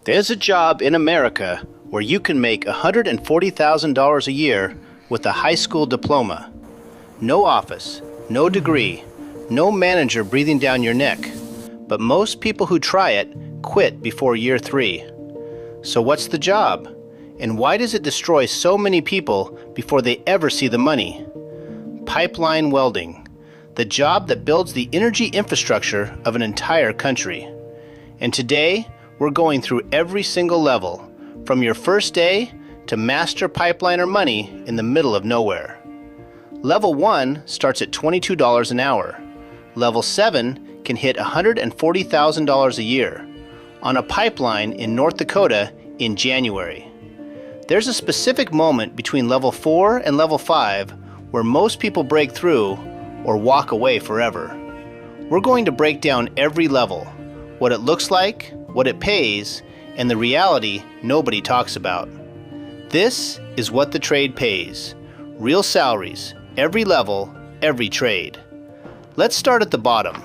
There's a job in America where you can make $140,000 a year with a high school diploma. No office, no degree, no manager breathing down your neck. But most people who try it quit before year 3. So what's the job? And why does it destroy so many people before they ever see the money? Pipeline welding, the job that builds the energy infrastructure of an entire country. And today, we're going through every single level, from your first day to master pipeliner money in the middle of nowhere. Level 1 starts at $22 an hour. Level 7 can hit $140,000 a year on a pipeline in North Dakota in January. There's a specific moment between level 4 and level 5 where most people break through or walk away forever. We're going to break down every level, what it looks like, what it pays, and the reality nobody talks about. This is what the trade pays. Real salaries, every level, every trade. Let's start at the bottom.